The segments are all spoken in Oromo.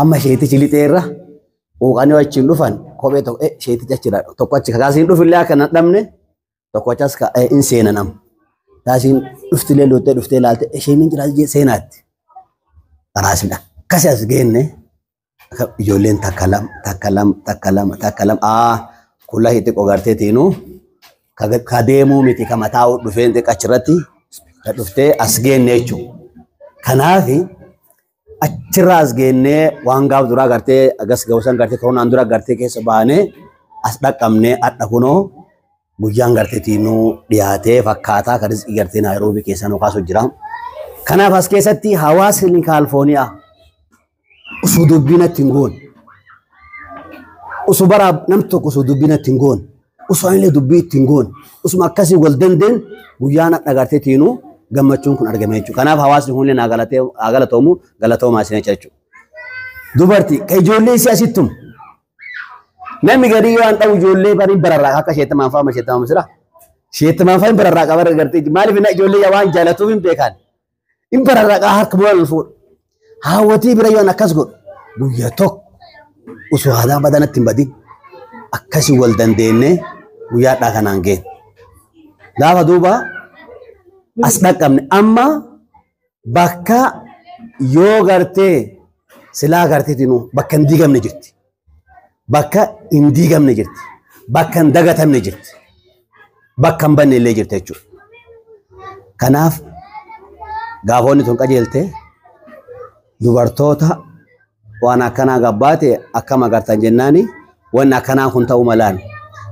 amma sheetichi lixeerra quuqanii wajjin dhufan kophee tokko sheetichi achirra tokko achi kakaasiin dhufillee akka hin dhabne tokko achas hin seenanam. Taasiin dhuftilee loottee dhuftee ilaalte isheen hin jiraatu seenaatti. Karaasiin akkasii as geenne ijoolleen takka lama kulla hitti qogartee tiinuu ka deemuu miti ka mataa dhufeen xiqqachirratti dhuftee as geenne jechuudha. Kanaaf achirraa as geennee waan gaaf duraa gartee agas gawusan gartee koronaan dura gartee keessa baanee as dhaqqabnee adda kunoo guyyaan gartee tiinuu dhiyaatee fakkaataa kan rizqii gartee Naayiroobii keessa nu kaasu jira. Kanaaf as keessatti hawaasni Kaalifoorniyaa usuu dubbinatti hin goone. Usuu bara namni tokko usuu dubbinatti hin goone. Usuu illee dubbii itti hin goone. Usuma akkasii wal dandeen guyyaan adda gartee tiinuu gammachuun kun argame jechuudha. Kanaaf hawaasni kun illee naa galatoomaa isin jechuudha. Dubartii ka ijoollee isii asittum namni gadii waan ta'u ijoollee bariin bararraa akka sheettamaan fa'aa sheettamaan misira. Sheettamaan fa'aa bararraa qaba gartee maaliif ijoollee waan jaalatuuf hin beekan. In bararraa harka bu'aan fuudha. Haawwatii bira yoon akkas godhu guyyaa tokko osoo aadaa badanatti hin badin akkasii wal dandeenyee guyyaadhaa kanaan geenye. Gaafa duuba as dhaqqabne amma bakka yoo gartee silaa garteetinu bakka hin diigamne jirti. Bakka hin diigamne jirti. Bakka hin dagatamne jirti. Bakka hin banne illee jirti jechuudha. Kanaaf gaafoonni tun qajeelte dubartoota waan akkanaa gabbaate akkama agartan jennaani waan akkanaa kun ta'uu malaan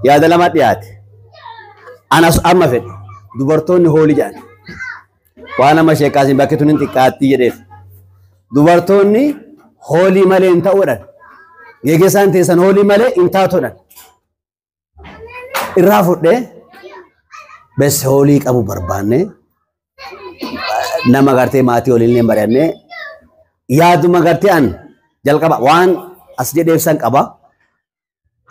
yaada lama dhiyaate. Anas amma fedhe dubartoonni hoolii jedhan waan nama sheekaasin bakki tun hin xiqqaatti jedheef dubartoonni hoolii malee hin ta'uudhaan geeggeessaan teessan hoolii malee hin taatuudhaan irraa fudhee bes hoolii qabu barbaanne nama gartee maatii waliin illee barannee yaaduma gartee an jalqaba waan as jedheefsan qaba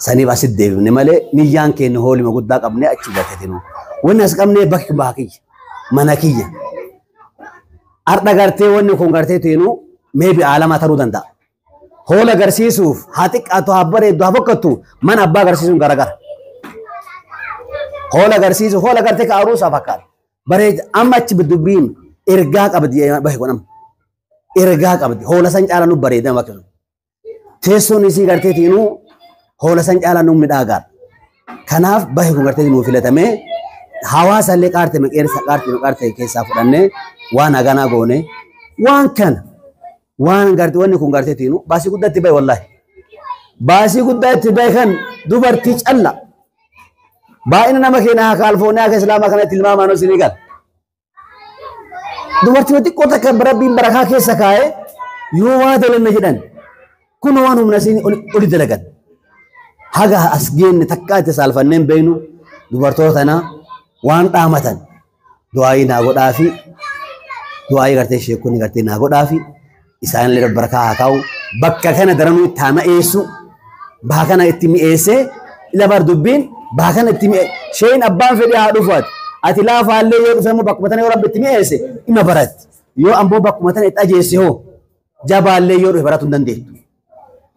saniif asit deebifne malee niyyaan keenya hoolima guddaa qabnee achi gatetinu wanni as qabnee bakki baakiyya mana kiyya arda gartee wanni kun gartee teenu meebi aalama ta'uu danda'a. Hoola agarsiisuuf haa xiqqaatu haa bareeddu haa fokkattu mana abbaa agarsiisuun garagara. Hoola agarsiisuuf hoola gartee ka aruusaa fakkaata. Bareeda amma achi dubbiin ergaa qabdi bahe godhama. Ergaa qabdi hoola san caalaa nu bareeda bakka sun. Teessoon isii gartee tiinuu hoola san caalaa nu midhaagaa. Kanaaf bahe kun gartee nuu filatamee hawaasa illee qaartee keessaa fudhannee waan haganaa goone waan kana waan gartee wanni kun gartee tiinuu baasii guddaa itti bahe wallaahi. Baasii guddaa itti bahe kan dubartii calla. Baay'ina nama keenya Kaalifoorniyaa akka Islaamaa kanatti ilmaamaan isinii gala. Dubartii xiqqoo takka rabbiin barakaa keessa kaa'ee yoo waa dalanna jedhan kun waan humna isin oli dalagan. Haga as geenne takkaa itti saalfanneen beeynu dubartoota tanaa waan dhaamatan du'aayii naa godhaa fi du'aayii gartee sheekonni gartee naa godhaa fi isaan illee barakaa haa kaa'u bakka kana daranuu itti haa mi'eessu bakka kana itti mi'eessee labar dubbiin bakka kana itti sheen abbaan fedhee haa dhufaat ati laafaallee yoo dhufe immoo bakkuma tana yoo rabbi itti mi'eesse ima baratti yoo ammoo bakkuma tana itti ajeesse hoo jabaallee yoo dhufe baratu hin dandeettu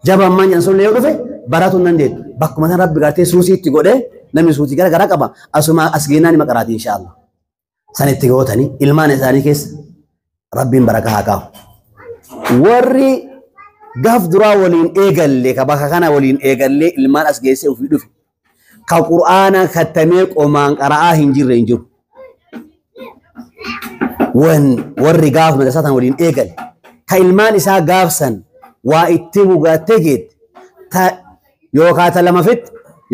jabaan maan jedhan sunillee yoo dhufe baratu hin dandeettu bakkuma tana rabbi gartee suusii itti godhee namni suutii gara garaa qaba asuma as geenaan ima qaraati inshaallah san itti gootanii ilmaan isaanii keessa rabbiin barakaa haa kaa'u. Warri gaaf duraa waliin eegalle ka bakka kana waliin eegalle ilmaan as geessee ofii dhufe ka qur'aana kattamee qomaan qara'aa hin jirre hin jiru. Warri gaaf madrasatan waliin eegalle ka ilmaan isaa gaafsan waa itti bugattee geette yookaan ta lamaffit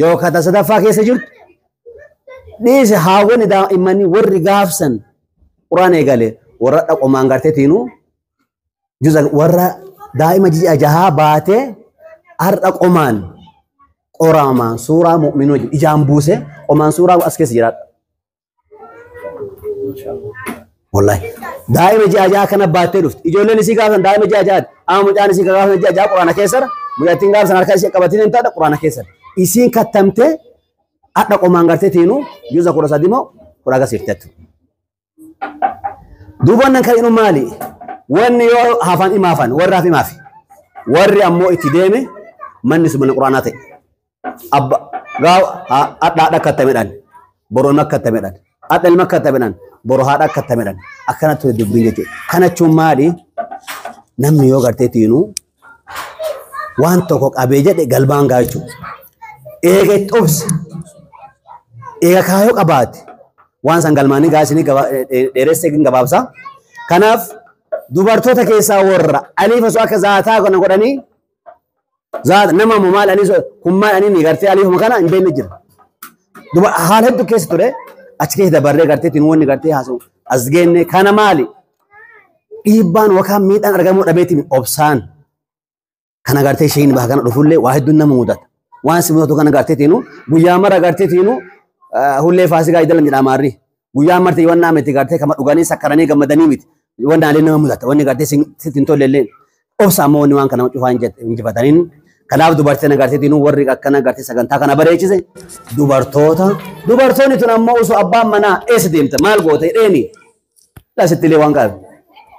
yookaan ta sadaffaa keessa jirtu dhiise haawwan daa'imman warri gaafsan qur'aan eegale warra qomaan gartee tiinuu juza warra daa'ima ji'a jahaa baatee har'a qomaan qoramaan suuraa mu'minoo ijaan buuse qomaan suuraa as keessa jiraadha. Wallahi daa'ima ji'a jahaa kana baattee dhufti ijoolleen isii gaafsan daa'ima ji'a jahaati amma mucaan isii gaafsan ji'a jahaa quraana keessadha mucattiin gaafsan harka isii qabatiin hin taadha quraana keessadha isiin kattamtee har'a qomaan gartee tiinuu juza 13 moo 14 duubannan kan inu maali wanni yoo hafan imaafan warraaf imaafi warri ammoo itti deeme manni sun mana quraanaa ta'e. Abba gaafa haadha akkatamedhaan boroon akkatamedhaan haadha ilma akkatamedhaan boroo haadha akkatamedhaan akkanatti dubbiin jechuudha. Kana jechuun maali? Namni yoo gartee tiinuu waan tokko qabee jedhe galmaan gaa jechuudha. Eega itti obse eega kaayoo qabaate waan san galmaanii gaasini dheeressee gabaabsa. Kanaaf dubartoota keessaa warra aliif osoo akka zaataa kana godhanii zaata nama maal ani kun maal ani ni gartee aliifuma kana hin beekne jira. Haala hedduu keessa ture achi keessa dabarree gartee tiin wanni gartee haasa'u as geenne kana maali dhiibbaan yookaan miidhaan argamuu dhabeetiin obsaan kana gartee isheen baha kana dhufullee waa hedduun nama mudata. Waan si mudatu kana gartee tiinu guyyaa mara gartee tiinu hullee faasikaa idalam jedhama maarri guyyaa marti waan naameti gartee kama dhuganii sakkaranii gammadanii miti waan daalee nama mudata wanni gartee sitin tolleelleen obsa ammoo wanni waan kana cufaa injifataniin kanaaf dubartiin gartee tiinu warri akkana gartee sagantaa kana bareechise dubartoonni tun ammoo osoo abbaan manaa eessa deemta maal goote dheeni laasittilee waan qabu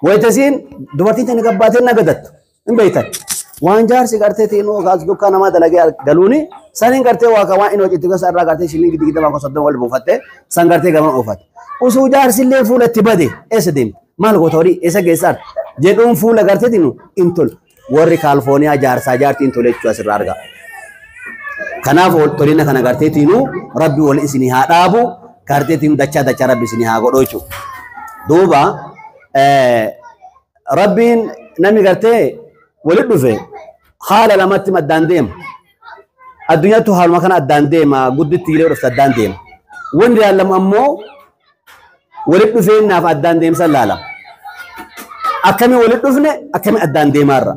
wayitasiin dubartiin tani gabbaateen nagadattu hin beektan waan jaarsi gartee tiinu gaas dukkaa namaa dalagee galuuni saniin gartee waa waan inni hojjetu gosa irraa gartee shilling gidi waan soddoma wal buufatte san gartee gaman oofate osoo jaarsi illee fuula itti bade eessa deemta maal goota horii eessa geessaar jedhuun fuula gartee tiinu intol warri Kaalifooniyaa jaarsaa jaartii intole jechuu asirraa arga. Kanaaf tolina kana gartee tiinu rabbi wal isinii haa dhaabu gartee tiinu dachaa rabbi isinii haa godhoo jechuudha. Duuba rabbiin namni gartee walit dhufe haala lamatti addaan deema. Addunyaattu haaluma kana addaan deema gudditti illee dhufte addaan deema. Wanti yaallamu ammoo walit dhufeenyaaf addaan deemsan laala. Akkami walit dhufne akkami addaan deemaarra.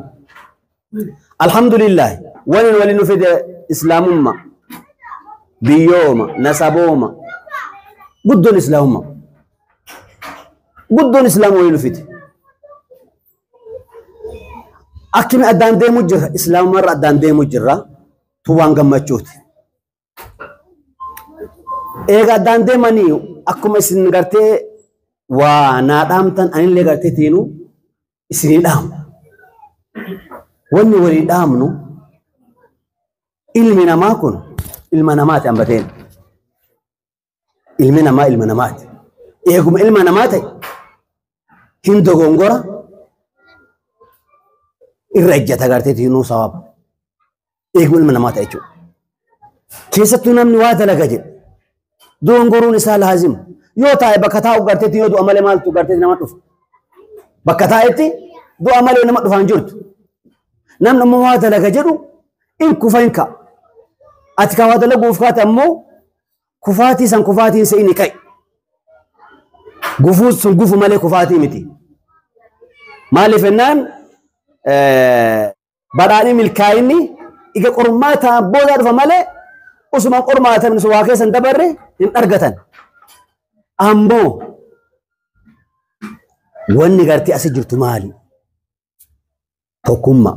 Alhamdulillah waliin nu fide islaamumma biyyooma nasabooma guddoon islaamumma guddoon islaam waliin nu fide. Akkami addaan deemu jirra islaamumarra addaan deemu jirra tu waan gammachuuti. Eega addaan deemanii akkuma isin gartee waa naa dhaamtan anillee gartee tiinu isinii dhaamu. Wanni walii dhaamnu ilmi namaa kun ilma namaati hambateen. Ilmi namaa ilma namaati. Eeguma ilma namaa ta'e hin dogongora irra ejjata gartee tiinuu sababa. Eeguma ilma namaa ta'e jechuudha. Keessattuu namni waa dalaga jedhe dogongoruun isaa laazima. Yoo taa'e bakka taa'u gartee tiinuu du'a malee maaltu gartee nama dhufa. Bakka taa'etti du'a malee nama dhufaan jirtu. Namni ammoo waa dalaga jedhu in kufa hin ka'a. Ati kan waa dalaguuf kaate ammoo kufaatii san kufaatiin isa inni ka'e. Gufuu sun gufu malee kufaatii miti. Maaliif jennaan badhaadhii milkaa'inni iga qormaataa boodaa dhufa malee osuma qormaatan sun waa keessan dabarre hin argatan. Ammoo wanni gartee asi jirtu maali? Tokkummaa.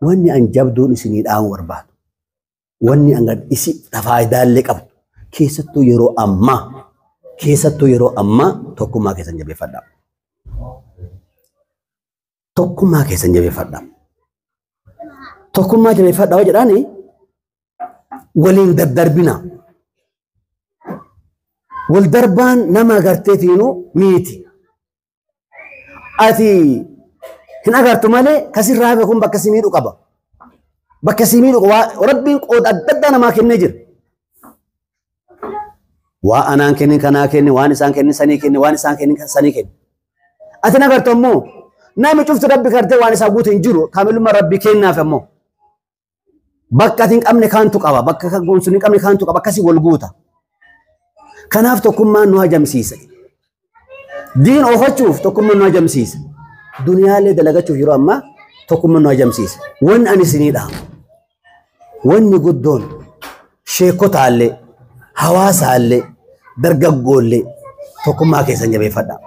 Wanni an jabduun isinii dhaamu barbaadu. Wanni an isi faayidaalee qabdu. Keessattuu yeroo ammaa tokkummaa keessan jabeeffadhaa. Tokkummaa keessan jabeeffadhaa. Tokkummaa jabeeffadhaa yoo jedhaani waliin daddarbina. Wal darbaan nama gartee tiinuu miiti. Ati hin agartu malee kasirraa hafe kun bakka si miidhu qaba. Bakka si miidhu rabbiin qooda adda addaa namaa kennee jira. Waa anaan kenni kanaa kenni waan isaan kenni sanii kenni waan isaan kenni sanii kenni. Ati hin agartu ammoo namni cuftu rabbi gartee waan isaa guutu hin jiru kaamilummaa rabbi kennaaf ammoo. Bakka ati hin qabne kaantu qaba bakka kan goonsu hin qabne kaantu qaba akkasii wal guuta. Kanaaf tokkummaan nu hajamsiisa. Diin oofachuuf tokkummaan nu hajamsiisa. Duniyaalee dalagachuuf yeroo ammaa tokkummaan nu hajamsiisa. Wanni ani isinii dhaamu. Wanni guddoon sheekotaallee hawaasaallee dargaggoollee tokkummaa keessan jabeeffadhaa.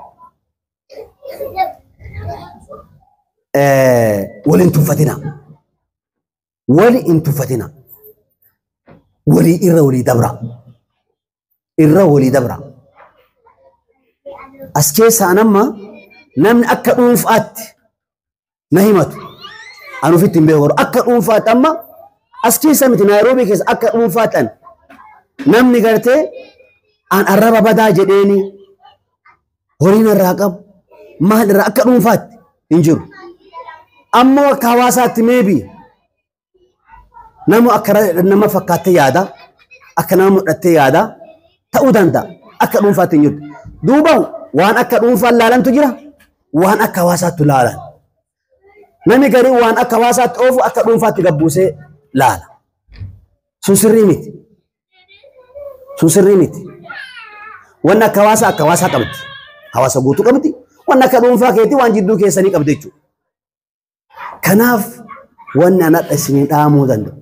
Waliin tuffatina. Wali in tuffatina. Walii irra walii dabra. Irra walii dabra. As keessaan amma namni akka dhuunfaatti na himatu. anu fitin be gor akka dhuunfaat amma as keessa miti Nairobi keessa akka dhuunfaatan namni gartee an arraba badaa jedheeni horiin irraa qabu maal irraa akka dhuunfaatti hin jiru. Ammoo akka hawaasaatti meebi namu akka nama fakkaattee yaada akka nama mudhattee yaada ta'uu danda'a akka dhuunfaatti hin jiru. Duuba waan akka dhuunfaan laalantu jira waan akka hawaasaatti laalan. Nami garii waan akka hawaasaatti oofu akka dhuunfaatti gabbuusee laala. Sun sirrii miti. Sun sirrii miti. Waan akka hawaasaa qabdi. Hawaasa guutuu qabdi. Waan akka dhuunfaa keetii waan jidduu keessanii qabdi jechuudha. Kanaaf wanni anadha isinii dhaamuu danda'u.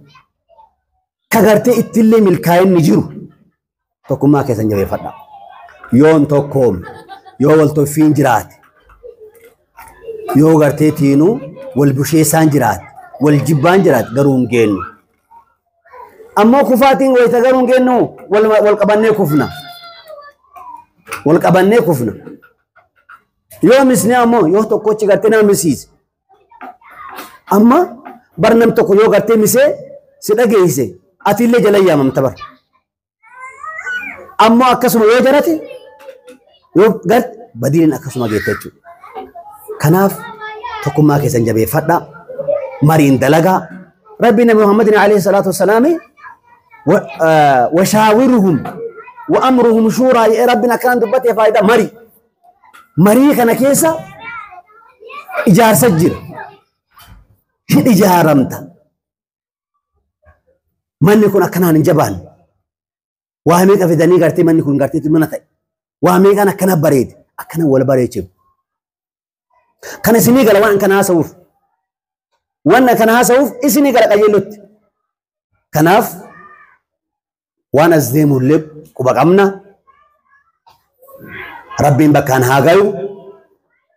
Kagartee ittillee milkaa'inni jiru tokkummaa keessan jabeeffadha. Yoon tokkoomne yoo wal toffiin jiraate yoo gartee tiinuu wal busheessaan jiraate wal jibbaan jiraate garuu hin geennu. Ammoo kufaatiin wayita garuu hin geennu wal qabannee kufna. Wal qabannee kufna. Yoo misne ammoo yoo tokkochi gartee nama misiise. Amma barnam tokko yoo gartee misee si dhageesse atillee jala yaamamta bar. Ammoo akkasuma yoo jarate yoo garte badiin akkasuma geette jechuudha. Kanaaf tokkummaa keessan jabeeffadha. Mariin dalagaa. Rabbi Nabi Muhammadin alayhi salaatu wassalaami وشاورهم وأمرهم شورى يا ربنا كان دبته فايدة مري كان كيسا إجار سجل إجارمت من يكون أكنان جبان وهميك في دني قرتي من يكون قرتي تمنتي وهميك أنا كنا بريد أكنا ولا بريد كان سني قال وان كان هاسوف وانا كان هاسوف إسني قال قيلت كناف وانا زديم اللب وبقمنا ربي بكان هاغيو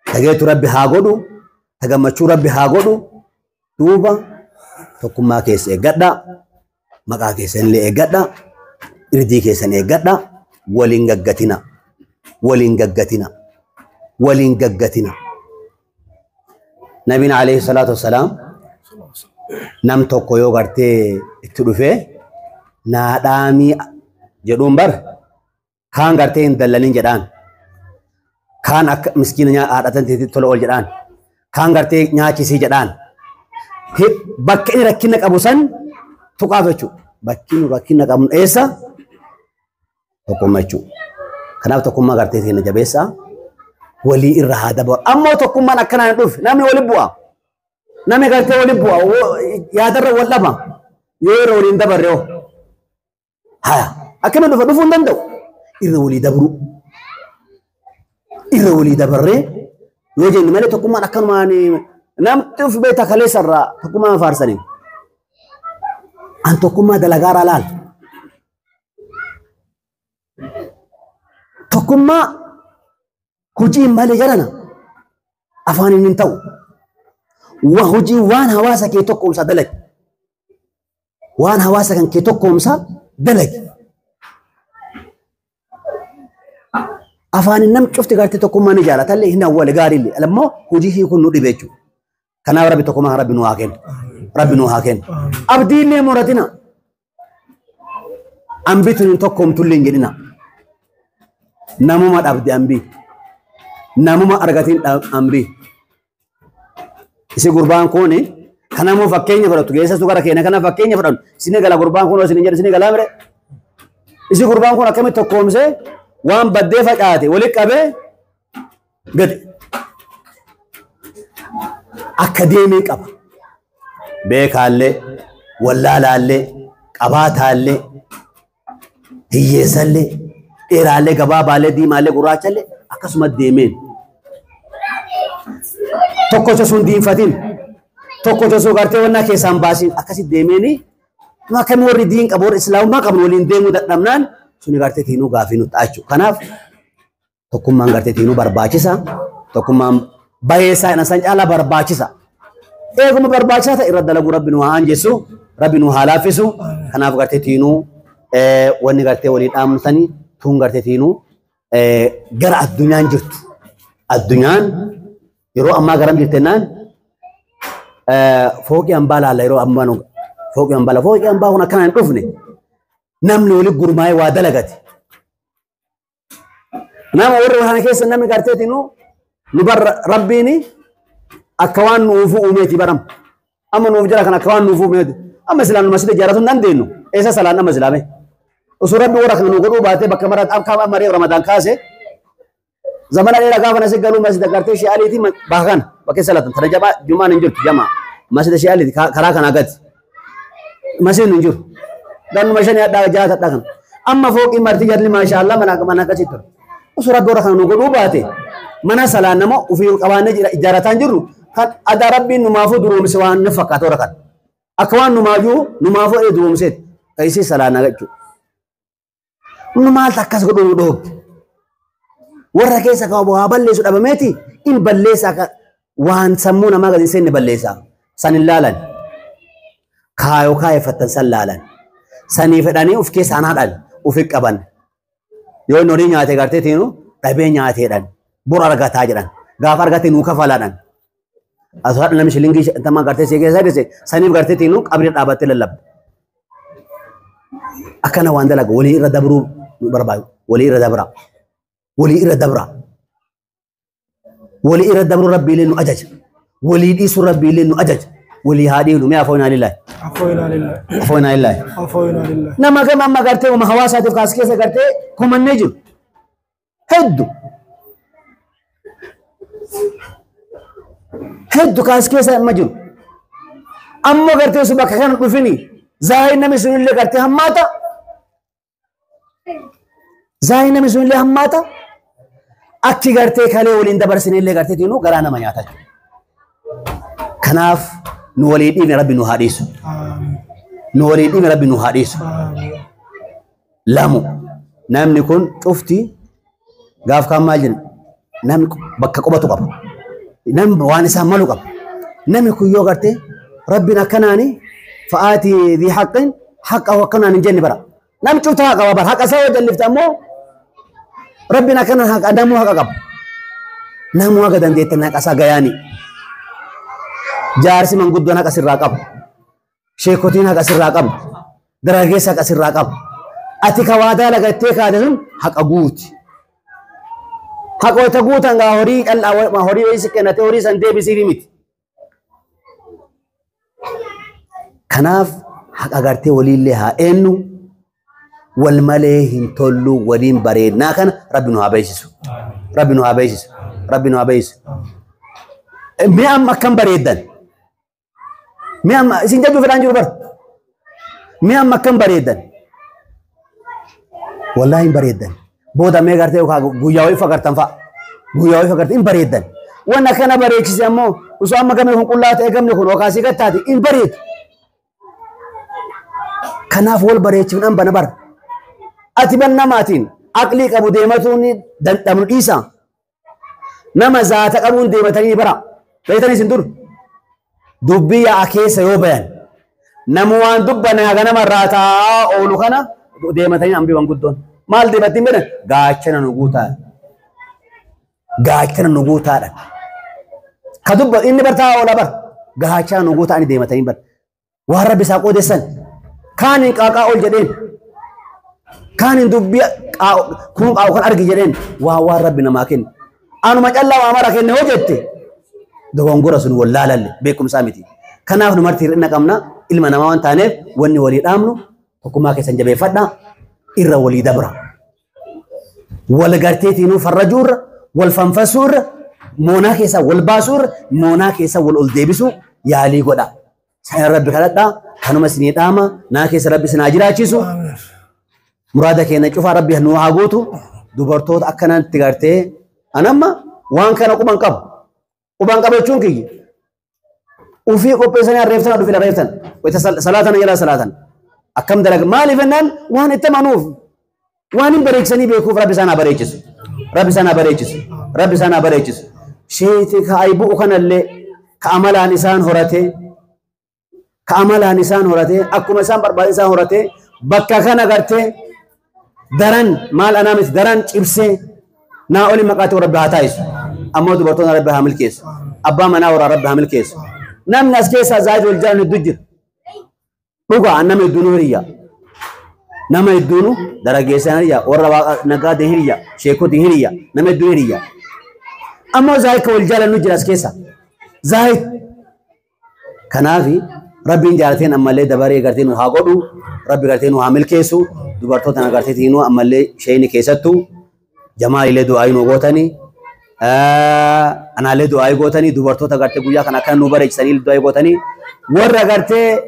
تجيت ربي هاغودو تجمعشو ربي هاغودو دوبا تكما كيس إجدا مكا كيسن لي إجدا إردي كيسن إجدا ولين نبينا عليه الصلاة والسلام نم توكو يو غرتي اتلوفه نادامي جدوم بر كان غرتي اندللين جدان كان أك مسكين نيا آدتن تيتي تلو أول جدان كان غرتي نيا كيسي جدان هي بكين ركينك أبو سن تقافتشو بكين ركينك أبو إيسا تقومتشو كناب تقوم غرتي تينا جبيسا ولي الرهادة بور أما تقوم أنا كنا ندوف نامي ولي بوا نامي غرتي ولي بوا يادر ولا ما يورو ولي ندبر يو ها أكمل دفون دندو إذا ولي دبر يوجد مالي تقوم أنا كنا ماني نام تف بيتا خلي سرّا تقوم أنا فارسني أن تقوم دلغارا لال تقوم هجي مالي جرنا أفاني ننتو وهجي وان هواسا كي تقوم سدلك وان هواسا كان كي تقوم سدلك أفاني نم شفت قارتي تقوم ماني جارة تلي هنا هو لقاري اللي لما هجي يكون نودي بيتشو كان ربي تقوم ربي نوهاكين أبدي لي مراتنا أمبيتن تقوم تلين جدنا نمو ما أبدي أمبي نمو ما أرغتين أمبي isi gurbaan kuni kana mo fakkeenya fudhatu geessa sugara keenya kana fakkeenya fudhatu sine gala gurbaan kun sine jedhe sine gala mire isi gurbaan kun akkamitti tokkoomse waan baddee facaate wali qabee gadi akkadeemii qaba beekaallee wallaalaallee qabaataallee hiyyeessallee dheeraallee gabaabaallee diimaallee gurraachallee akkasuma deemeen tokko sun diinfatin tokko sun gartee wanna keessaan baasin akkasi deemeni ma kam warri diin qabu islaamummaa qabnu waliin deemuu dadhabnaan suni gartee tiinuu gaafii nutti achu kanaaf tokkummaan gartee tiinuu barbaachisa tokkummaan bayeessaa ina san caalaa barbaachisa eeguma barbaachisa ta'e irra dalagu rabbi nu haa anjessu rabbi nu haa laaffisu kanaaf gartee tiinuu wanni gartee walii dhaamsanii tuun gartee tiinuu gara addunyaan jirtu addunyaan yeroo ammaa garam jirtennaan فوق أمبالا لا يرو أمانو فوق أمبالا هنا كان نقفني نمني ولي قرماي وادلقتي نام ورّو هنا كيس نمني قرتيتي نبر ربيني أكوان نوفو أميتي برام أما نوف جرا كان أكوان نوفو أميتي أما سلام المسجد جارتون نندينو إيسا سلام مسلامه وسورة بورك نقولوا بعده بكمرات أب كام مريض رمضان كاسه زمان اللي ركاب ناس قالوا مسجد قرتي شيء عليه تي باهان بكي سلطة ترى جماعة جمعة ننجر جماعة مسجد شيء عليه كراك أنا قد مسجد ننجر dan masanya ada jahat datang amma fوق imarti jadli masya Allah mana kaciter usura dora kan nugo dubate mana salah nama ufil kawane ijaratan juru kan ada rabbi numafu duru miswan nafaka torakan akwan numafu duru miset kaisi salah nagacu numal takas godo do warra kesa ka bo balle su dabameti in ballesa ka wan sammuna maga sen ballesa sanillalan kayo fatan sallalan sanii fedhanii uf keessa anaadhaan ufi qaban yoo norii nyaate gartee tiinu dhabee nyaateedhaan bor argataa jedhan gaafa argate nuu kafalaadhaan asoo haadha namni shilingii tamaa gartee see keessa dhise saniif gartee tiinu qabri dhaabattee lallabda akkana waan dalaga walii irra dabruu barbaadu walii irra dabruu rabbiilee nu ajaja walii dhiisuu rabbiilee nu ajaja walii haadhiinu mee afoonaa lillahi أفوينا لله نما كم أما قرتي وما حواسات في كاسكيسة قرتي كم النجم هدو كاسكيسة مجم أما قرتي سبك كان قفني زاهي نمي سنين اللي قرتي هماتا أكي قرتي كالي ولين دبر سنين اللي قرتي تينو قرانا ما ياتا كناف نوليد إبن ربي نهاديسو نوليد إبن ربي نهاديسو لامو نام نكون شفتي قاف كام ماجن نام بكا قبطو قب نام وانسا مالو قب نام يكون يوغرتي ربنا كناني فآتي ذي حق أو كناني جني برا نام شفتها قبابر حق أساوى جلفت أمو ربنا كنان حق أدامو حق قب نام واقدان ديتنا حق أسا غياني jaarsi manguddoon haqa sirraa qabu sheekotiin haqa sirraa qabu dargaggeessa haqa sirraa qabu ati kawaadaa lagattee kaate sun haqa guuti haqa wata guutan gaa horii qal'aa horii wayisi kennate horii san deebisiifi miti kanaaf haqa gartee waliillee haa eennu wal malee hin tollu waliin bareednaa kana rabbi nu haa beeksisu mee amma akkam bareeddan mee amma isin jajuu fedhaan jiru bar mee amma akkam bareeddan wallahi hin bareeddan booda mee gartee guyyaa wayii fagartan hin bareeddan wanna kana bareechise ammoo usoo amma gamee kun qullaa ta'e gamni kun okaasii gattaati hin bareedu kanaaf wal bareechuudhaan bana bar ati ban namaatiin aqlii qabu deematuun dandhamnu dhiisa nama zaata qabuun deematanii bara beeytanii isin dur dubbii yaa keessa yoo bayan namu waan dubbane haga nama irraa taa'aa oolu kana deematanii ambii waan guddoon maal deemattiin bedhan gaachana nu guutaadha ka dubba inni bartaa oola bar gaachana nu guutaani deematanii bar waan rabbi isaa qoodeessan kaanin qaaqaa ol jedheen kaanin dubbii kun qaa'u kan argi jedheen waan rabbi namaa kenna anuma callaa waa mara kenne hojjette dogongora sun wallaalalle beekumsaa miti kanaaf nu marti hir'ina qabna ilma namaa waan taaneef wanni walii dhaamnu tokkummaa keessan jabeeffadha irra walii dabra wal garteetiinuu farrajuurra wal fanfasuurra moonaa keessaa wal baasuurra moonaa keessaa wal ol deebisu yaalii godha sana rabbi kadhadha kanuma sinii dhaama naa keessa rabbi sinaa jiraachisu muraada keenya cufaa rabbi nu haa guutu dubartoota akkanatti gartee anamma waan kana quban qabachuun kiyya ufii qopheessanii arreeftan dhufi arreeftan wayita salaatan jala salaatan akkam dalaga maaliif ennaan waan itti amanuuf waan hin bareechanii beekuuf rabbi isaan haa bareechisu sheeti ka aybu'u kanallee ka amalaan isaan horate akkuma isaan barbaade isaan horate bakka kana gartee daran maal anaamis daran cibsee naa oli maqaati rabbi haa taa'isu ammoo dubartoonni rabbi haa milkeessu abbaa manaa warraa rabbi haa milkeessu نم ناس كيسا زايد والجان الدجر بقى أنا مدونو ريا نم يدونو درجة سنريا ورا نقاد هريا شيكو هريا نم يدونو ريا أما زايد والجان نجر ناس كيسا زايد كنافي ربي جارتين أما اللي دباري قرتين وهاقودو ربي قرتين وعامل كيسو دبارتو تنا قرتينو أما اللي شيء كيستو جماعي اللي دعاء نوغوتاني أنا اللي دعاء غوتاني دبارتو تقرتي قويا كان نوبرج سنيل دعاء غوتاني ورا قرتي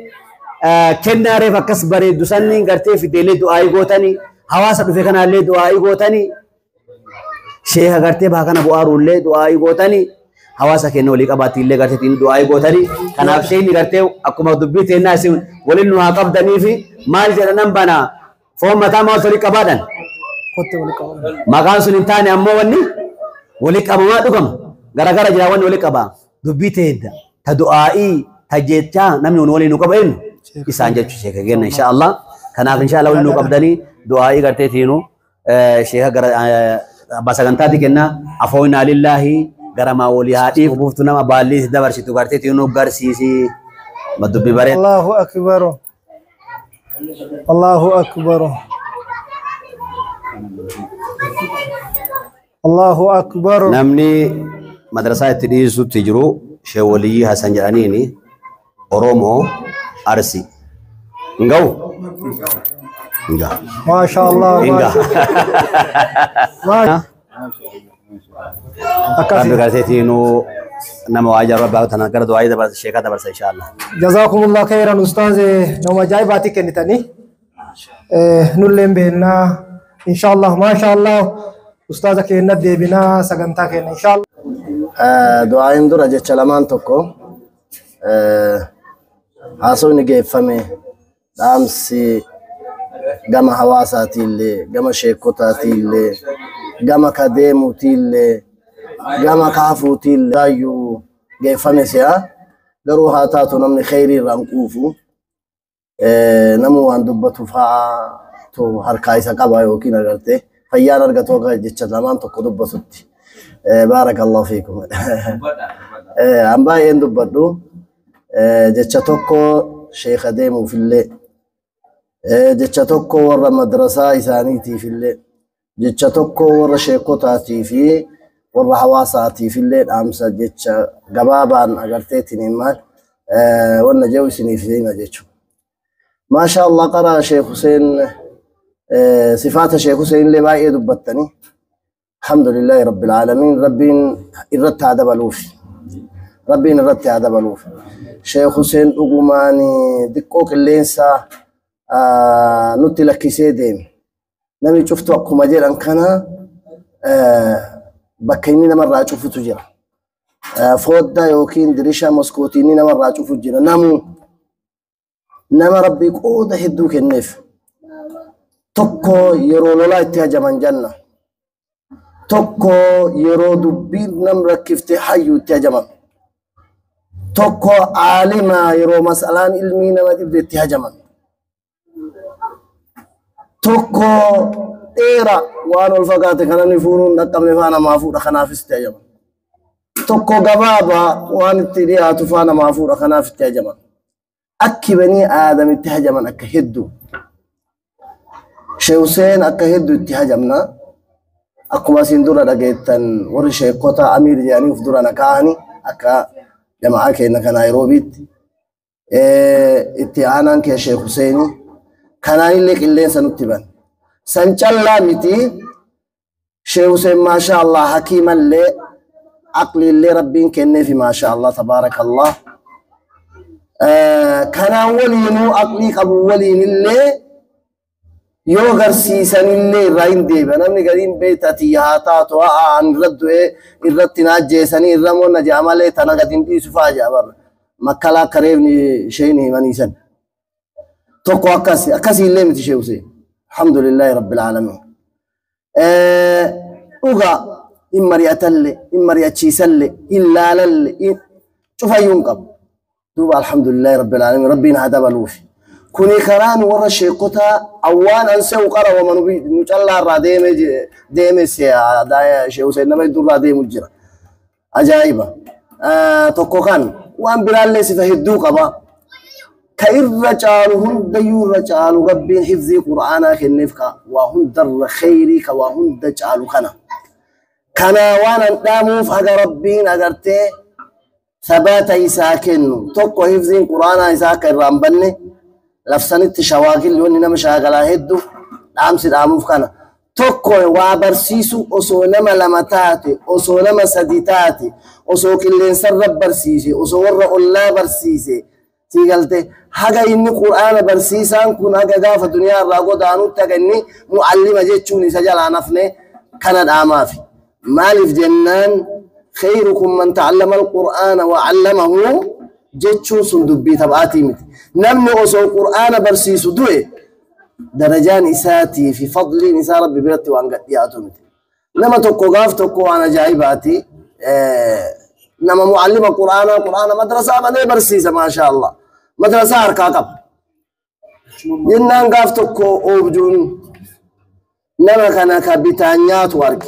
كنا ريف كسبري دوساني قرتي في دليل دعاء غوتاني حواس في كنا اللي دعاء غوتاني شيء قرتي بهكنا بوارو اللي دعاء غوتاني حواس كنا ولي كباتي اللي قرتي تين دعاء غوتاني كان أبشيني قرتي أكو مدبي الناس ولين نهاقب دني مال جرنم بنا فهم متى ما وصلي كبادن مكان سنتاني أمو وني ولي كبما تكم غرغر جراوان ولي كبا دبي تهدا تدعائي تجيتا نمي ولي نكبين إسانجة شيخ كجن إن شاء الله كان إن شاء الله ولي نكبدني دعائي قرتي تينو شيخ بس كنتادي كنا أفونا لله غرما ولي هادي بوفتنا ما بالي دبر شتو قرتي تينو غرسيسي مدبي بري الله أكبر الله أكبر الله أكبر نمني مدرسة تدريس تجرو شولي حسن جانيني أورومو أرسي إنجو إنجا ما شاء الله إنجا ما أكثر كاتينو نما واجر ربنا تناكر دعاء دبر الشيخ دبر إن شاء الله جزاكم الله خيرا أستاذ نوما جاي باتي كنتاني نلهم بيننا إن شاء الله ما شاء الله أستاذ كنا ديبنا سجنتا كنا إن شاء الله دعاء اندر أجت سلامان تكو حاسوني كيف فمي أمسي جما حواساتي اللي جما شيكوتاتي اللي جما كديموتي اللي جما كافوتي اللي دايو كيف فمي سيا قروها تاتو نمني خيري رامكوفو نمو عن دبتو فا تو هركايسا قبا يوكي نغرتي فيان ارغتو كا جچ زمان تو دبسوتي بارك الله فيكم ام باي ان دبدو جچ توكو شيخ ديمو في الليل جچ توكو ور مدرسه ايسانيتي في الليل جچ توكو ور شيخوتاتي في ور حواساتي في الليل امس جچ غبابان اغرتي تنيمال ون جوسني في زينا جچو ما شاء الله قرأ شيخ حسين صفات شيخ حسين اللي باقي دبتني الحمد لله رب العالمين ربين الرت هذا بلوف ربين الرت هذا بلوف شيخ حسين أقوماني دكوك اللينسا نوتي لكي سيدين نمي شفتوا أكو مجال أنكنا بكيني مرة أشوفه تجرا فودا يوكين دريشا مسكوتيني مرة أشوفه تجرا نما ربي قود هدوك النف تكو يرو لولا اتهاجمان جنة تكو يرو دبين نم ركفت حيو اتهاجمان تكو عالما يرو مسألان علمي نما تبدي اتهاجمان تكو إيرا وانو الفقات كان نفونون نقم نفانا مافورا خنافس اتهاجمان تكو قبابا وان اتديها فانا مافورا خنافس اتهاجمان أكي بني آدم اتهاجمان أكا هدو شيخ حسين أكا هدو اتهاجمنا أكو ما سندورا لقيتن وري شيخوتا أمير جاني وفدورا نكاهني أكا جماعة كينا كنايروبيت اتهانا كي شيخ حسيني كناني الليك اللي سنتبان سنچالا متي شيخ حسين ما شاء الله حكيما اللي عقل اللي ربين كني في ما شاء الله تبارك الله كان ولينو أقلي قبل ولين اللي يوغر سيسان اللي راين ديبا نمني قديم بيتاتي هاتاتو عن ردو الرتنا جيساني الرمون جامالي تنا قديم دي سفاجة بر مكالا قريبني شيني منيسان توقو أكاسي اللي متشيوسي الحمد لله رب العالمين أوغا إما رياتل إما رياتشيسل إلا لل شوف ينقب دوبا الحمد لله رب العالمين ربنا هذا بلوفي كوني كران ورا شيقتا أوان أنسى وقرا ومن بي نجلا راديم ديم سيا دايا شيء وسيدنا ما يدور راديم الجرا عجائبة توكوكان وان برالي سفهدو قبا كإر رجال هند يور رجال ربي حفظي قرآنا كنفك وهند الخيري كوهند جعلوا كنا وانا داموف أجا ربين أجرتي ثبات إساكن توقو حفظين قرآنا إساك الرامبني لفسنت شواكل لوني نمشاغلا هدو دامس داموف كنا توقو وابرسيسو أسو نما لمتاتي أسو نما سديتاتي أسو كلين سرب برسيسي أسو ورّ الله برسيسي تيغلتي حاجة إني قرآن برسيسان كون حاجة غافة دنيا الراغو دانو تغني معلمة جيتشوني سجل عنفني كانت آمافي مالف جنان خيركم من تعلم القرآن وعلمه جيتشون سندبي تبعاتي متي نمني أسو قرآن برسيسو دوي درجان إساتي في فضل نساء ربي برتي وانقاتياتو متي نما توقو غاف توقو أنا جايباتي نما معلم القرآن مدرسة ما برسيسة ما شاء الله مدرسة أركاكب جنان قافتكو أوبجون نما كان كبتانيات وارك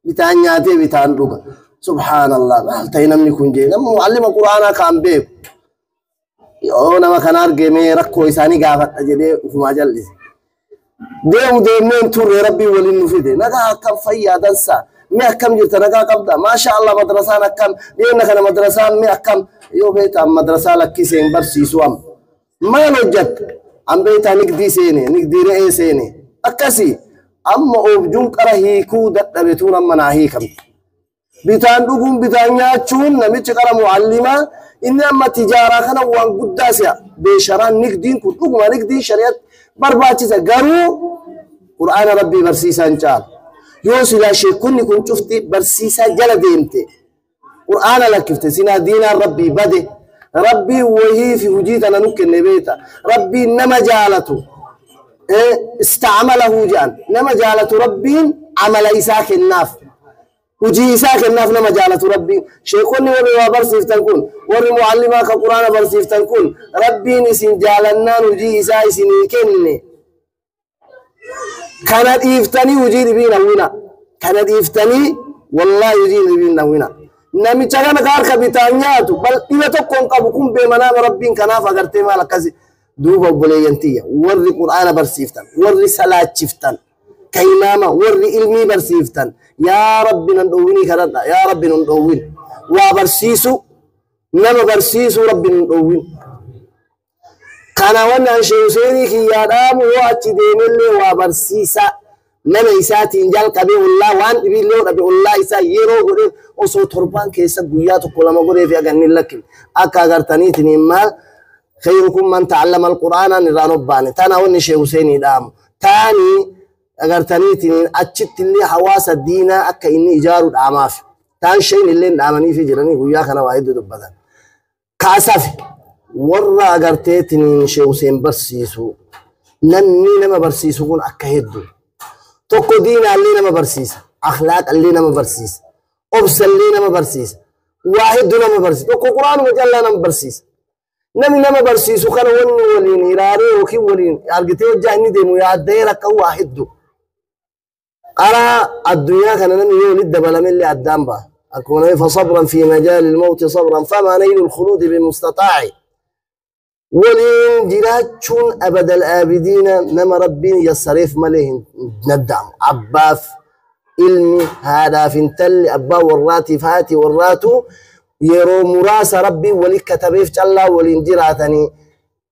بتانياتي بتان روغا سبحان الله ما تينمني كنجي نما معلم القرآن كان بيك يو نما كان أرجمي ركو إساني قافت أجدي وفما جلس ديمين تور ربي ولين نفيدي نقا كم فيا دنسا مي كم جرت نقا قبدا ما شاء الله مدرسة كم لأن كان مدرسة مي كم يو بيت مدرسة لك سين برسي سوام ما نوجد أم بيت نقدي سيني نقدي رأي سيني أكسي أما أوبجون كره كود دبتون أما ناهيكم بيتان دوغون بيتان ياتشون نميتش كره معلمة إن أما تجارة كنا وان قداسيا بشران نقدين كود دوغما نقدين شريعة برباتي تقروا قرآن ربي برسيسا انجال يوصل شيء كوني كنت شفتي برسيسا جل ديمتي قرآن لك سنا دينا ربي بدي ربي وهي في وجيتنا نكن نبيتا ربي نما جالته استعمله جان نما جالته ربي عمل إساك الناف وجي إساك الناف نما جالته ربي شيء كوني وري برسيف تنكون وري معلمك قرآن برسيف تنكون ربي نسين جالنا وجي إساك سنيكني كانت إفتني وجيد بينا وينا كانت إفتني والله يجيد بينا وينا نامي تجانا كارك بتانياتو بل إذا تكون قبكم بمنام ربين كناف أغرتي مالك كذي دوبا بلينتية وري قرآن برسيفتن وري صلاة شفتن كإمامة وري علمي برسيفتن يا رب ندويني كرنا يا رب ندوين وبرسيسو نما برسيسو رب ندوين كان وانا شيوسيني كي يادام واتي ديملي وبرسيسا نما إساتي إنجال قبي الله وان إبي اللو ربي الله إسا يرو قريب وصو تربان كيسا قياتو كلما قريب يغني لكن أكا غرطاني تنمال خيركم من تعلم القرآن نرانو باني تانا وانا شيوسيني دام تاني غرطاني تنين أجت اللي حواس الدين أكا إني إجارو دامافي تان شين اللي داماني في جراني قياكنا واحد دبادان كاسافي ورّا أغرتيتني شيوسين برسيسو نني نما برسيسو كون أكهدو توكو دين اللي نما برسيس أخلاق اللي نما برسيس أبس اللي نما برسيس واحد نما برسيس توكو قرآن مجلّا نما برسيس نمي نما برسيسو كان وني ولين إراري وكي ولين أرغتيو جاني ديمو ياديرك واحد دو أرى الدنيا كان نمي يولد بلمن اللي أدام با أكون فصبرا في مجال الموت صبرا فما نيل الخلود بمستطاعي ولين جراتشون أبد الآبدين نما ربين يصرف مليهن ندعم عباف علمي هذا فنتل أبا وراتي فاتي وراتو يرو مراس ربي ولي كتبيف جلا ولين جراتني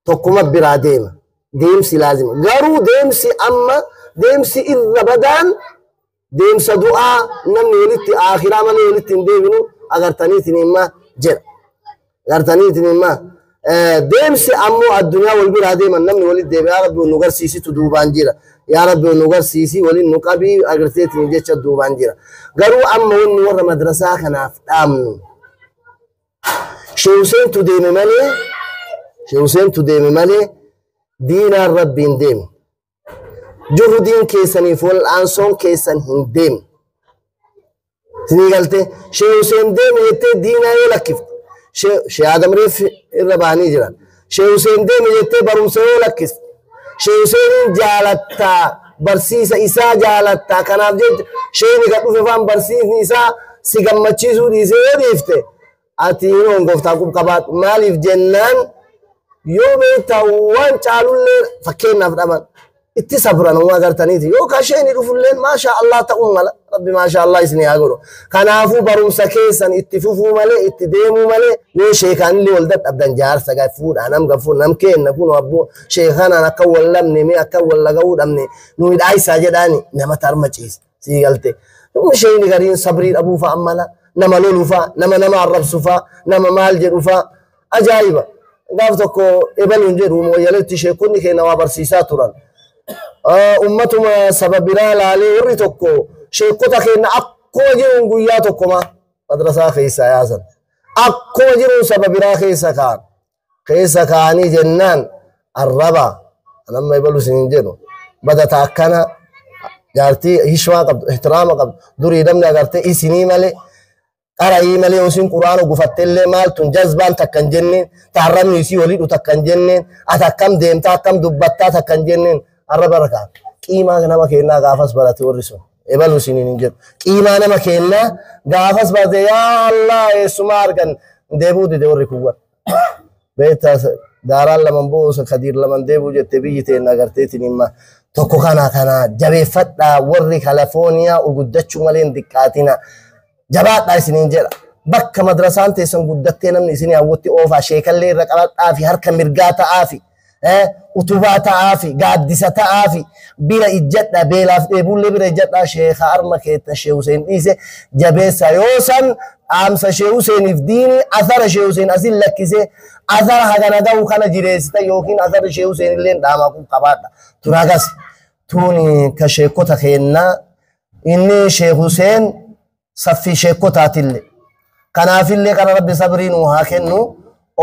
تقوم براديم ديمسي لازم قارو ديمسي أما ديمسي إذا بدان ديمسي دعاء نمني ولدت آخرا ملي ولدت ديبنو أغر تنيتني ما جر أغر تنيتني ما ديمسي أمو الدنيا والبير هذه من نمني ولد ديب يا رب ونقر سيسي تدوبان جيرا يا رب ونقر سيسي ولين نقابي أغرتيت نجيش تدوبان جيرا قالوا أما وني ورا مدرسة كنا أمنو شيوسين تديم مالي دين الرب ديم جرو دين كيساني فول أنصون كيسان هنديم تني قلت شيوسين ديم يتي دين يلا كيف شيء آدم ريف الرباني جران شيوسين ديم يتي بروسه يلا كيف شيوسين جالتا برسيس إسا جالتا كناف جد شيء نقطو فهم برسيس إسا سيغمچي سوري سيو ريفته atiiroon gooftaa qub qabaat maaliif jennaan yoo beektaa waan caalullee fakkeenyaaf dhaban itti sabran waan agartaniiti yoo kasheen dhufulleen maasha Allah ta'uu mala rabbi maasha Allah isinii haa godhu kanaafuu barumsa keessan itti fufuu malee itti deemuu malee yoo sheekaanillee wal dadhabdan jaarsa fuudhaa nam kenna kun abboo sheekanaan akka wal lamne mee akka wal laga'uu dhabne nu hidhaayisaa jedhaani nama tarmaciisa sii galte sheekni gariin sabrii dhabuu fa'a mala nama loluu fa'a nama arrabsu fa'a nama maal jedhu fa'a ajaa'iba gaaf tokko ebaluun jedhu mooyyaleetti sheekonni keenya waa barsiisaa turan ummatuma sababiraa laalee warri tokko sheekota keenya akkuma jiruun guyyaa tokkoma madrasaa keessa yaasan akkuma jiruun sababiraa keessa kaanii jennaan arraba anamma ebalu sinin jedhu badata akkana jaartii hishmaa qabdu ihtiraama qabdu durii damni agartee isinii malee qara'ii malee osin quraana gufatteellee maaltun jazbaan takkan jenneen taarramni isii walidhu takkan jenneen ati akkam deemtaa akkam dubbattaa takkan jenneen arraba rakaa qiimaa nama kennaa gaafas barate warri sun ebalu sinin hin jedhu qiimaa nama kennaa gaafas barate yaa Allah eessuma argan deebuu dide warri kuwwan beektaa daaraan laman boosa kadiir laman deebuu jette biyyi teen agarteetiin himma tokko kana jabeeffadhaa warri Kalifooniyaa urguddachuu malee hin diqqaatina jabaadhaa isiniin jedha bakka madrasaan teessan guddattee namni isinii hawwatti oofaa sheekallee irra qabadhaa fi harka mirgaa ta'aa fi utubaa ta'aa fi gaaddisa ta'aa fi bira ijjadha beelaaf dheebuullee bira ijjadha sheekha arma keetta Sheekh Hussein dhiise jabeessa yoo san dhaamsa Sheekh Husseiniif diini athara Sheekh Hussein asin lakkisee athara hagana ga'u kana jireessita yookiin athara Sheekh Hussein illee dhaamaa kun qabaadha turagas tuni ka sheekota kennaa inni Sheekh Hussein saffii sheekotaatillee kanaafillee kana rabbi sabriin haa kennu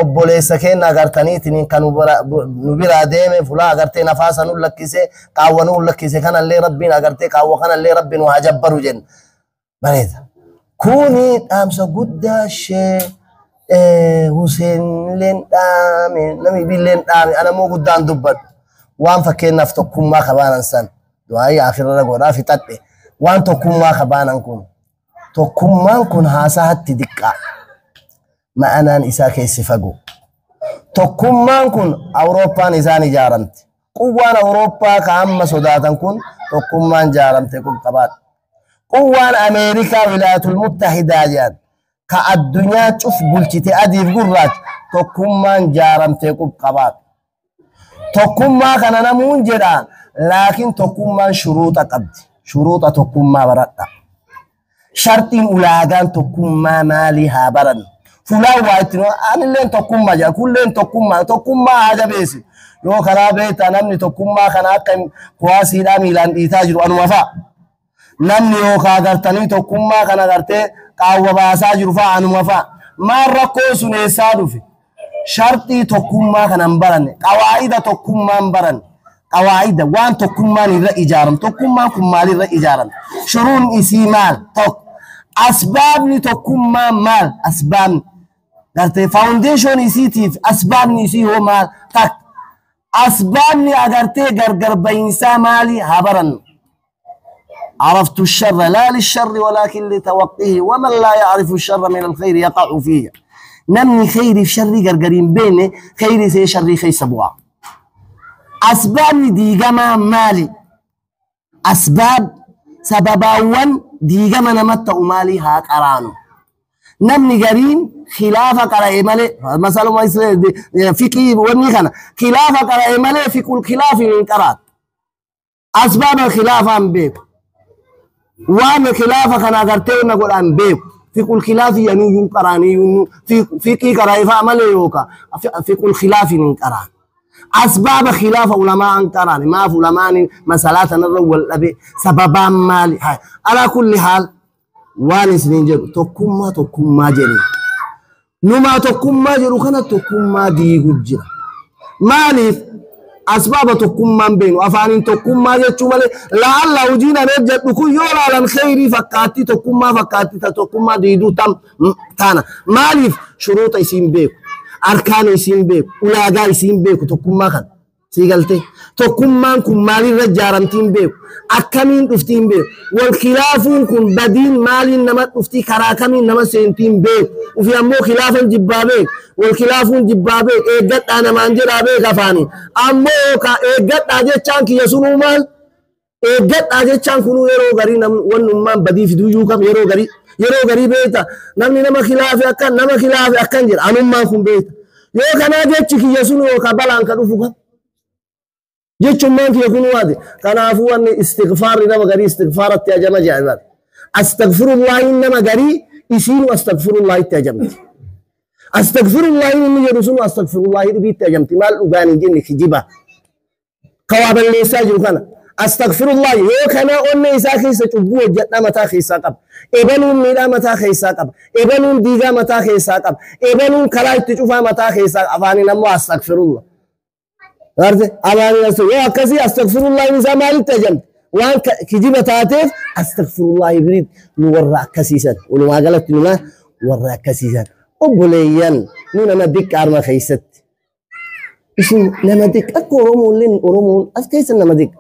obboleessa keenya agartaniitiin kan nu biraa deeme fulaa agartee nafaasa nu lakkise qaawwa nu lakkise kanallee rabbiin agartee qaawwa kanallee rabbiin haa jabbaru jenna bareeda kuni dhaamsa guddaa Sheekh Hussein leen dhaame nami billeen dhaame anamoo guddaan dubbadhu waan fakkeenyaaf tokkummaa kabaanan san du'aayi akhirra godhaa fixadhe waan tokkummaa kabaanan kun tokkummaan kun haasaatti diqqaa ma'anaan isaa keessi fagoo tokkummaan kun Awurooppaan isaan ijaaramte quwwaan Awurooppaa ka amma sodaatan kun tokkummaan ijaaramte kun qabaadha quwwaan Ameerikaa Wilaayatul Muttahidaa jedhan ka addunyaa cuf bulchite adiif gurraacha tokkummaan ijaaramte kun qabaadha tokkummaa kana namuun jedhaan laakiin tokkummaan shuruuxa qabdi shuruuxa tokkummaa baradha shartiin ulaagaan tokkummaa maalii haa barannu fulaan waa itti anilleen tokkummaa jedha kulleen tokkummaa haa jabeessi yoo karaa beektaa namni tokkummaa kana akka kuwaasiidhaa miilaan dhiitaa jiru anuma fa'a namni yookaan agartanii tokkummaa kana agartee qaawwa baasaa jiru fa'a anuma fa'a maal rakkoo sun eessaa dhufe shartii tokkummaa kanan baranne qawaa'ida tokkummaan baranne qawaa'ida waan tokkummaan irra ijaaram tokkummaan kun maalirra ijaaram shuruun isii maal tokko asbaabni tokkummaa maal asbaabni gartee foundation isiitiif asbaabni isii hoo maal tak asbaabni agartee gargar bahinsaa maali haa barannu عرفت الشر لا للشر ولكن لتوقيه ومن لا يعرف الشر من الخير يقع فيه نمني خيري في شري غرغرين بين خيري سي شري خي سبوا اسباب ديغما مالي اسباب سبباون ديغما نمت مالي ها قرانو نمني غرين خلاف قرأ مالي مثلا ما فقه وني كان خلاف قرأ مالي في كل خلاف من قرات اسباب الخلاف ام بيك وانا خلاف كان غرتي نقول ام بيك في كل خلاف ينو ينقراني في كي قرأ فعمل يوكا في كل خلاف من قران اسباب خلاف علماء قران ما في علماء مسالات نرول ابي سببا مالي على كل حال وان سنجر تكما جري نما تكما جرو كان تكما دي غجرا مالي اسباب تكما بين افان تكما يچمل لا الله وجينا نجد كو يورا لن خير فقاتي تكما ديدو تام تانا مالي شروط يسين بيك اركان يسين بيك اولاغا يسين بيك تكما كان سيقلتي تكون مان كن مالي رجارم تيم بيو أكمين دفتين بيو والخلافون كن بدين مالي نما دفتي كراكمين نما سنتين بيو وفي أمو خلافا جبابيك والخلافون جبابيك إيقات أنا مانجر أبيك أفاني أمو كا إيقات أجي چانك يسونو مال إيقات أجي چانك نو يرو غري ونمان بدي فدو يوكم يرو غري بيتا نمني نما خلافي أكن جر أنو مان كن بيتا يو كان أجي چيك يسونو وكبالان كدوفوكم جيتشم مان في يكون واضح كان عفوا أن استغفار إنما قري استغفار التاجم جاهزات أستغفر الله إنما قري يصير أستغفر الله التاجم أستغفر الله إنما يرسل أستغفر الله ربي التاجم تمال أغاني جنك جبا قواب الليسا جوكنا أستغفر الله يو كان أن إسا خيسا تبوه جتنا متا خيسا قب إبنون ميدا متا خيسا قب إبنون ديغا متا خيسا قب إبنون كلاي تشوفا متا خيسا أفاني نمو أستغفر الله أرد أمان رسول يا كذي أستغفر الله من زمان التجمد وان كجيبة تاتف أستغفر الله يريد نورع كسيسا ولما قالت لنا ورع كسيسا أبوليان نونا مدك أرما خيست إشين نمدك أكو رومون لين رومون أفكيس نمدك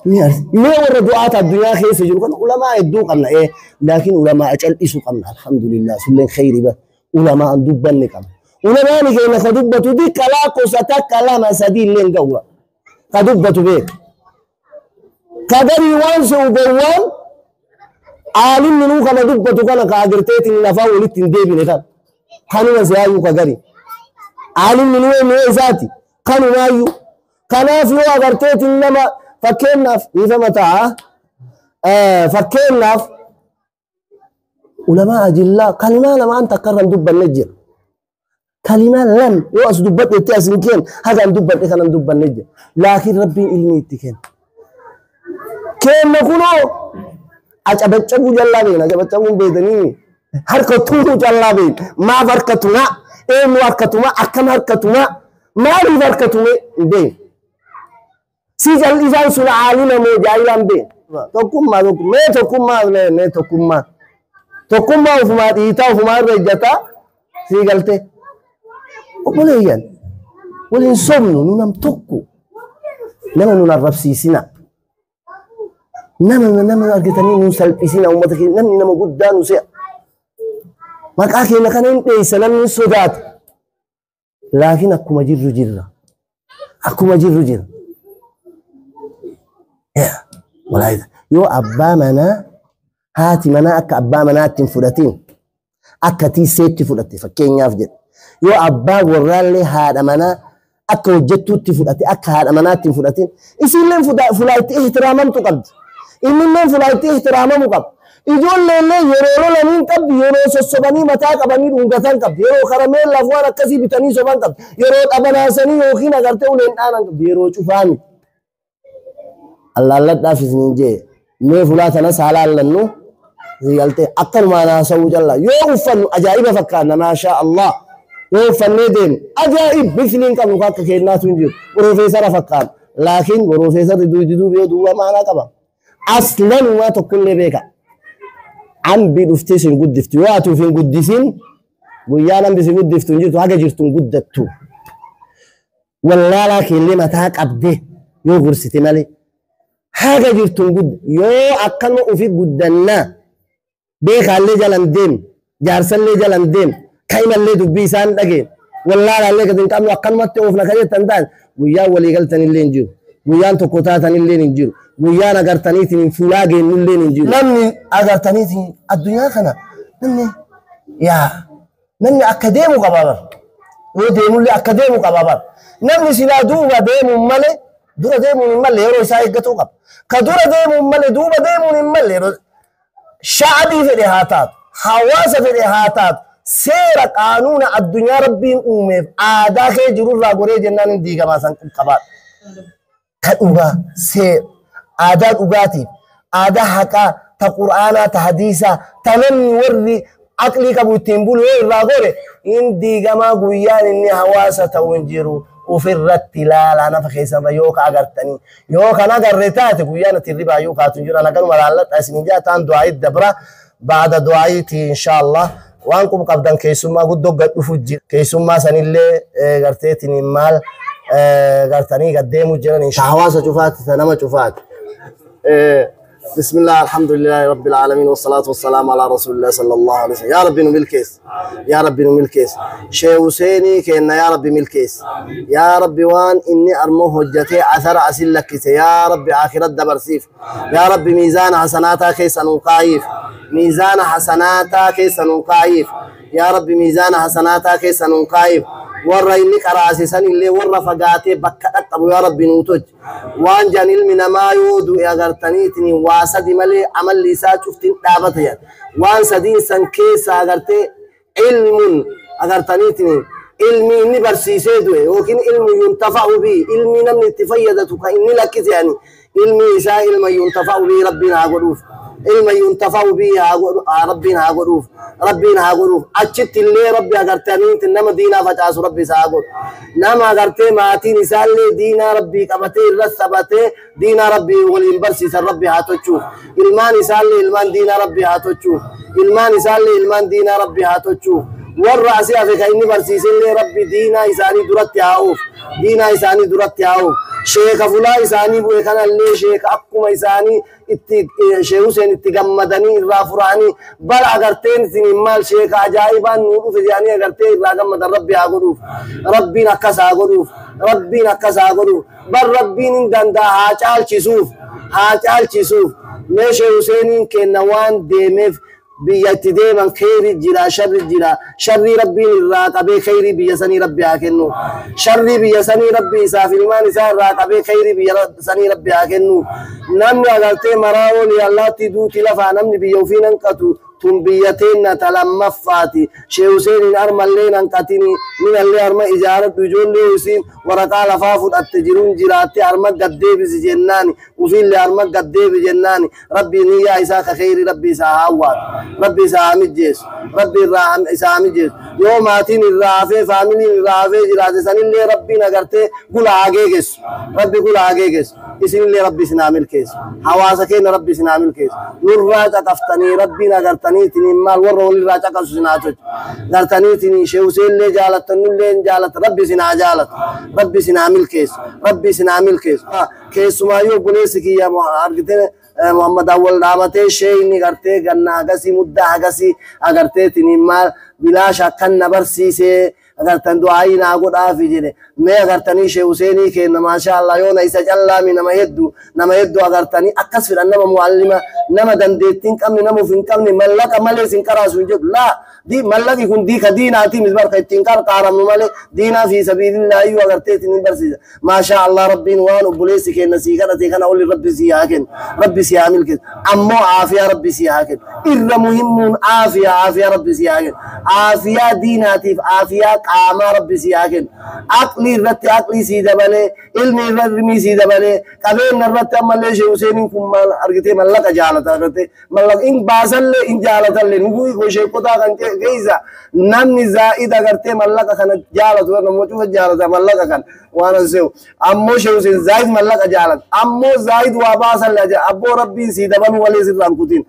ما ورد دعاء الدنيا خيس يجرون علماء يدوق قمنا إيه لكن علماء أجل إسو قمنا الحمد لله سلين خير به علماء ندبن قمنا علماء نكينا خدبتو دي كلاكو ستك كلام سدين لين قوة كدبتو بيك كدري وانسو بوان عالم منو كما دبتو كان كاغرتيت نفا ولتين ديبي نكان كانوا سيايو كغري عالم منو ذاتي كانوا مايو كان في اغرتيت انما فكنا في متى فكنا علماء اجلاء كلمه لما انت كرم دب النجر كلمة لم يوأس دبت التأسين كين هذا دبت إخنا دبت النجر لكن ربي إلمي تكين كين نقولو أجابتشمو جلابين أجابتشمو بيدني حركتو جلابين ما فركتنا إيه موركتنا أكم حركتنا ما لي فركتنا بين سيجل إذا سنا عالنا مو جايلان بين تقوم ما وفما إيتا وفما رجتا سيجلته وبوليان ولين صمنو ننام توكو نما ننرب سيسنا نما أرجتني نسال بسنا ومتكي نما قدان وسيا ما كأكي نكانين بيسلام نسودات لكن أكو مجر جرا ولا إذا يو أبا منا هاتي منا أك أبا منا تنفرتين أكتي سيت تفرتي فكين يافجد يو أبا ورالي هذا منا أكو جتو تفرتي أك هذا منا تنفرتين يصير لهم فلايت احتراما تقبض إنهم فلايت احتراما مقبض يقول لنا يرو لمن قبض يرو سوسباني متى قبني رونغتان قبض يرو خرمين لفوانا كسي بتاني سوبان قبض يرو أبنا سني يوخينا قرتي ولين أنا قبض يرو شوفاني الله دافز نجى مي فلاتنا سالا لنو زيالتي أكثر ما ناسو جل يوفن أجائب فكرنا ما شاء الله يوفن ندين أجائب مثلين كانوا كنا تنجي بروفيسور فكر لكن بروفيسور يدو بيدو ما أنا كبا أصلاً ما تقول لي بيكا عم بيدفتيسين قد دفتي واتو فين قد دفين ويانا بيسين قد دفتون جيتو حاجة جرتون قد دتو والله لكن اللي ما تاك أبده يو غرستي مالي حاجة جرتون قد يو أكلمو في قدنا بيك اللي جلن دين جارسن اللي جلن دين كايما اللي دبيسان دقين والله اللي قد انقاملو أكلمو أتوفنا كجي تندان ويا ولي قلتن اللي نجيو ويان تقوتاتن اللي نجيو ويان أغرتنيتي من فلاقين اللي نجيو نمني أغرتنيتي الدنيا خنا نمني أكاديمو قبابر وديمو اللي أكاديمو قبابر نمني سلا دوبا ديمو مالي دورا ديمو مالي يرو إساء إقتو قب كدورا ديمو مالي دوبا ديمو مالي شعبي في الإحاطات حواس في الإحاطات سير قانون الدنيا ربي أميف آداء جرور راقوري جنان ديگا ما سنكم قبات كأوغا سير آداء أوغاتي آداء حقا تقرآن تحديثا تنمي وري عقلي كبو تنبول وير راقوري إن ديگا ما قويان إني حواسة تونجرو وفي الرتلال أنا فخيسا يوكا أغرتني يوكا نغرتات قويانة الربا يوكا تنجر أنا كانوا ملالات أسنجات عن دعاء الدبرة بعد دعايتي إن شاء الله وانكم قبضان كيسوما قد دوغت وفجر كيسوما سنالي غرتيتني مال قرتني قديمو جراني حواسة شوفات تنمى شوفات بسم الله الحمد لله رب العالمين والصلاة والسلام على رسول الله صلى الله عليه وسلم يا ربي نملكيس يا ربي نملكيس شيخ حسيني كأن يا ربي ملكيس يا ربي وان إني أرموه هجتي عثر أسل لك يا ربي آخرة دبرسيف يا ربي ميزان حسناتها كيس نقايف ميزان حسناتها كيس نقايف يا ربي ميزان حسناتها كيس نقايف ورا إني كراسيسان اللي ورا فقاتي بكت أبو يا ربي نوتج وان جانيل من ما يودو يا غرتنيتني واسد ملي عمل لي سا شفتين دابتيا وان سدين سنكيس أغرتي علم أغرتنيتني علمي إني برسيسي دوي ولكن علمي ينتفع به علمي نمني اتفيدتك إني لكت يعني علمي إسا علمي ينتفع به ربنا أقولوف علم ينتفع به ربنا غروف ربنا غروف أجت اللي ربي أغرتني إنما دينا فتاس ربي ساغر نما أغرتي ماتي نسال دينا ربي كبتي رسبتي دينا ربي والإنبرسي ربي هاتوچوف إلمان نسال إلمان دينا ربي هاتوچوف إلمان نسال إلمان دينا ربي هاتوچوف والرأسي أفكا إني برسيس اللي ربي دينا إساني درت يعوف دينا إساني درت يعوف شيخ فلا إساني بوي كان اللي شيخ أقوم إساني شيخ حسين اتقمدني الرافراني بل أغرتين سنين مال شيخ عجائبا نوروف يعني أغرتين راقمد ربي أغروف ربي نكس أغروف ربي نكس أغروف بل ربي نندندا هاچال چسوف ميشي حسينين كنوان ديمف بيأتي ديما خير جرا شر ربي الراقبي خير بيسني ربي أكنو شر بيسني ربي سافي المان سار راقبي خير بيسني ربي أكنو نمني أغلتي مراولي الله تدو تلفا نمني بيوفين انقطو تنبيتين تلمفاتي شيخ حسين أرملين انقطيني من اللي أرمى إجارة بجول لي حسين ورقال فافد التجرون جراتي أرمى قدي بجناني وفي اللي أرمى قدي بجناني ربي نيا إساك خير ربي ساعوات ربي سامي جيس ربي الرحم سامي جيس يوم آتين الرافي فاميلي الرافي جراتي سن اللي ربي نغرتي قل آگيگس ربي قل آگيگس اسم اللي ربي سنعمل كيس حواسكين ربي سنعمل كيس نور راجع كفتني ربي نغرتني تني مال ورول راجع كسناتج غرتني تني شيء اللي جالت اللي جالت ربي سنا جالت ربي سنعمل كيس ربي سنعمل كيس كيس ما يو بوليسكي يا أرجتنا محمد أول دعوته شيء نغرته غنا غسي مدة غسي أغرته تني مال بلا شك نبرسي سه अगर तन दुआई ना को डाफी जिने मैं अगर तनी शे हुसैनी के माशाअल्लाह यो नहीं सजल्ला में नमयदु अगर तनी अक्स फिर अन्नमा मुअल्लिमा नम दंदेतिन कम नम फिन कम ने मल्ला कमले सिंकरा सुजब ला दी मल्ला की कुन दी खदीन आती मिसबार खतिंकार कारम मले दीना फी सबीलिल्लाह यो अगर ते तिन बरसी माशाअल्लाह रब्बिन वान बुलेस के नसीका देखना ओली रब्बी सियाकिन रब्बी सियामिल के अम्मो आफिया रब्बी सियाकिन इर मुहिम्मुन आफिया रब्बी सियाकिन आफिया दीनाती आफिया कामा रब्बी सियाकिन अक्ली रत्ते अक्ली सीधा बने इल्मी रत्मी सीधा बने कबे नरत्ते मल्ले शे हुसैनी कुम्मल अर्गते मल्ला का जालता करते मल्ला इन बासल इन जालता ले नुगुई को शे कोता कंते गईसा नमनी जाइद करते मल्ला का खन जालत वर मोचु जालता मल्ला का खन वाना से अम्मो शे हुसैन जाइद मल्ला का जालत अम्मो जाइद वा बासल ले अब्बो रब्बी सीधा बनु वाले सिराम कुतिन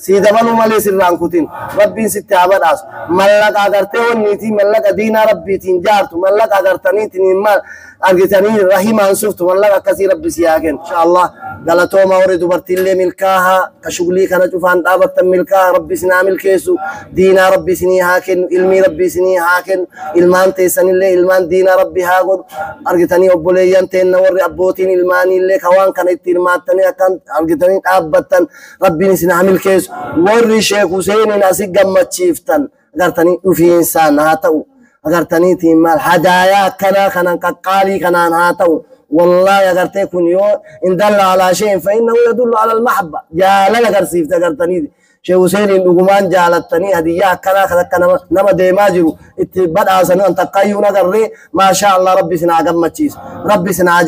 सीधा बनु वाले सिराम कुतिन रब्बी सित्ताबद आस मल्ला का करते हो नीति मल्ला का दीना रब्बी तीन जार तू मल्ला का करतनी तीन माल अर्गतनी रहीम अंसुफ तू मल्ला का कसी रब्बी सियाकिन इंशाअल्लाह गलतो मावरे दुबर्तिल्ले मिलकाहा कशुगली खाना चुफान दाबत मिलका रब्बी सिना मिल केसु दीना रब्बी सिनी हाकिन इल्मी रब्बी सिनी हाकिन इल्मान ते सनिले इल्मान दीना रब्बी हागुर अर्गतनी ओबले यंतेन नवर अब्बोतिन इल्मानी ले खवान कने तिरमातने अकन अर्गतनी दाबतन रब्बी सिना मिल केस वर शेख हुसैन नासिक गमचीफ्तन अगर तनी उफी इंसान हातौ अगर तनी थी माल हदाया कना काली कना हातौ والله अगर ते कुनियो इन दल على شيء فإنه يدل على المحبة جال अगर सिफ्त अगर तनी शेख हुसैन दुगमान जालत तनी हदिया कना नम दे माजिरु इत्तिबद आसन अंत कायू नगर रे माशाअल्लाह रब्बी सिना गमचीस रब्बी सिना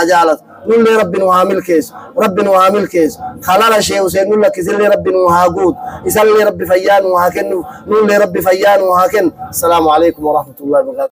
जालत نقول ربي نعامل كيس خلال شيء وسين نقول لك يسلي ربي نهاجود يسلي ربي فيان وهاكن نقول ربي فيان وهاكن السلام عليكم ورحمة الله وبركاته.